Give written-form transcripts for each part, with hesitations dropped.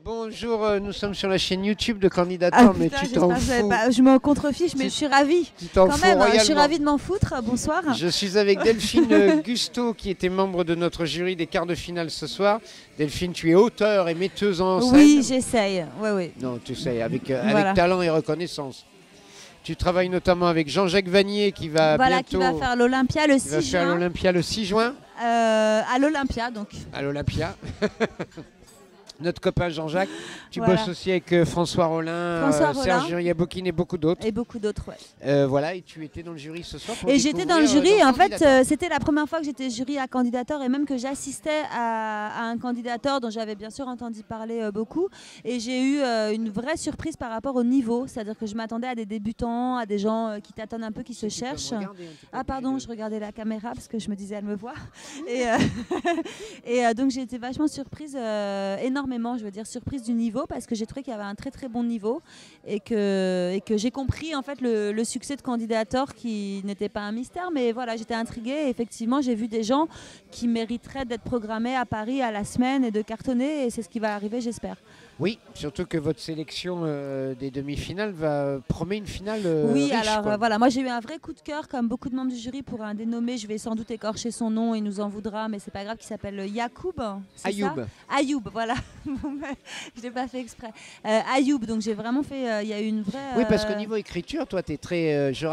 Bonjour, nous sommes sur la chaîne YouTube de Candidator, mais tu t'en fous. Je me contrefiche, mais je suis ravie. Tu t'en fous royalement. Je suis ravie de m'en foutre. Bonsoir. Je suis avec Delphine Gusteau, qui était membre de notre jury des quarts de finale ce soir. Delphine, tu es auteure et metteuse en scène. Oui, j'essaye. Oui. Non, tu sais, avec talent et reconnaissance. Tu travailles notamment avec Jean-Jacques Vanier qui va bientôt... qui va faire l'Olympia le 6 juin. Qui va faire l'Olympia le 6 juin. À l'Olympia, donc. À l'Olympia. Notre copain Jean-Jacques, tu bosses aussi avec François Rollin, Serge Yabokine et beaucoup d'autres. Et beaucoup d'autres, ouais. Voilà, et tu étais dans le jury ce soir. Et j'étais dans le jury, en fait, c'était la première fois que j'étais jury à Candidator et même que j'assistais à un Candidator dont j'avais bien sûr entendu parler beaucoup. Et j'ai eu une vraie surprise par rapport au niveau, c'est-à-dire que je m'attendais à des débutants, à des gens qui tâtonnent un peu, qui se cherchent. Ah pardon, je regardais la caméra parce que je me disais elle me voit. Et donc j'ai été vachement surprise, énormément, je veux dire surprise du niveau, parce que j'ai trouvé qu'il y avait un très très bon niveau et que j'ai compris en fait le succès de Candidator qui n'était pas un mystère, mais voilà, j'étais intriguée et effectivement j'ai vu des gens qui mériteraient d'être programmés à Paris à la semaine et de cartonner, et c'est ce qui va arriver, j'espère. Oui, surtout que votre sélection des demi-finales promet une finale oui, riche, alors quoi. voilà, moi j'ai eu un vrai coup de cœur, comme beaucoup de membres du jury, pour un dénommé, je vais sans doute écorcher son nom, il nous en voudra, mais c'est pas grave, qui s'appelle Yacoub. Ayoub, voilà. Je l'ai pas fait exprès. Ayoub, donc j'ai vraiment fait, il y a eu une vraie... Oui, parce qu'au niveau écriture, toi tu es très... je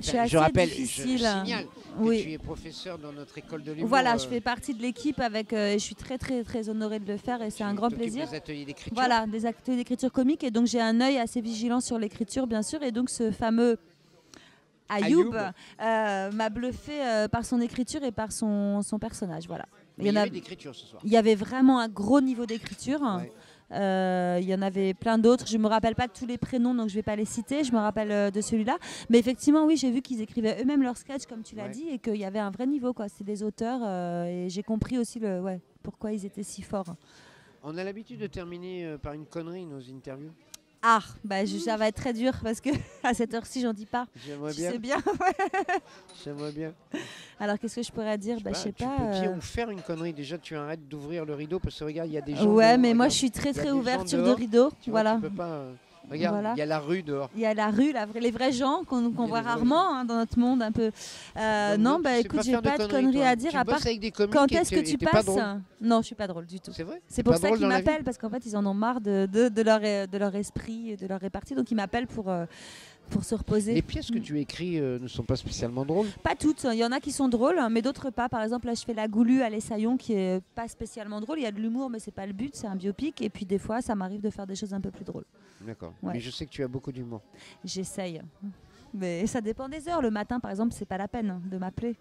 signale que tu es professeur dans notre école de l'humour. Voilà, je fais partie de l'équipe avec, et je suis très très très honorée de le faire et c'est un grand plaisir. Des ateliers d'écriture. Voilà, des ateliers d'écriture comique, et donc j'ai un œil assez vigilant sur l'écriture bien sûr, et donc ce fameux Ayoub m'a bluffé par son écriture et par son personnage, voilà. Il y avait d'écriture ce soir. Il y avait vraiment un gros niveau d'écriture. Ouais. Il y en avait plein d'autres. Je ne me rappelle pas de tous les prénoms, donc je ne vais pas les citer. Je me rappelle de celui-là. Mais effectivement, oui, j'ai vu qu'ils écrivaient eux-mêmes leurs sketchs, comme tu l'as dit, et qu'il y avait un vrai niveau, quoi. C'est des auteurs, et j'ai compris aussi pourquoi ils étaient si forts. On a l'habitude de terminer par une connerie nos interviews. Ah, ça va être très dur parce que à cette heure-ci, j'en dis pas. J'aimerais bien. C'est bien. J'aimerais bien. Alors, qu'est-ce que je pourrais dire? Je sais pas. Tu peux bien ou faire une connerie. Déjà, tu arrêtes d'ouvrir le rideau parce que regarde, il y a des gens. Ouais, mais moi, je suis très très ouverture de rideau. Voilà. Tu peux pas. Regarde, il y a la rue dehors. Il y a la rue, les vrais gens qu'on voit rarement dans notre monde un peu. Non, écoute, j'ai pas de conneries à dire, à part quand est-ce que tu passes. Non, je suis pas drôle du tout. C'est vrai? C'est pour ça qu'ils m'appellent, parce qu'en fait, ils en ont marre de leur esprit, de leur répartie, donc ils m'appellent pour se reposer. Les pièces que tu écris ne sont pas spécialement drôles? Pas toutes, il y en a qui sont drôles, mais d'autres pas. Par exemple, là je fais La Goulue à l'Essaillon, qui est pas spécialement drôle. Il y a de l'humour, mais c'est pas le but, c'est un biopic. Et puis des fois, ça m'arrive de faire des choses un peu plus drôles. D'accord. Ouais. Mais je sais que tu as beaucoup d'humour. J'essaye. Mais ça dépend des heures. Le matin, par exemple, c'est pas la peine de m'appeler.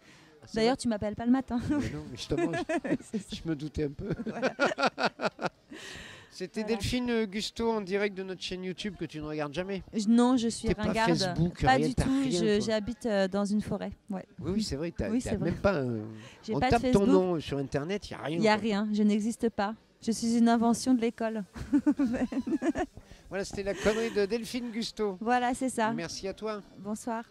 D'ailleurs, tu m'appelles pas le matin. Mais non, mais justement, je me doutais un peu. Voilà. C'était Delphine Gusteau en direct de notre chaîne YouTube que tu ne regardes jamais. Non, je suis ringarde. Pas Facebook, pas rien, du tout. J'habite dans une forêt. Ouais. Oui, c'est vrai. Oui, c'est même pas. On pas tape ton nom sur Internet, il n'y a rien. Il n'y a rien. Je n'existe pas. Je suis une invention de l'école. Voilà, c'était la connerie de Delphine Gusteau. Voilà, c'est ça. Merci à toi. Bonsoir.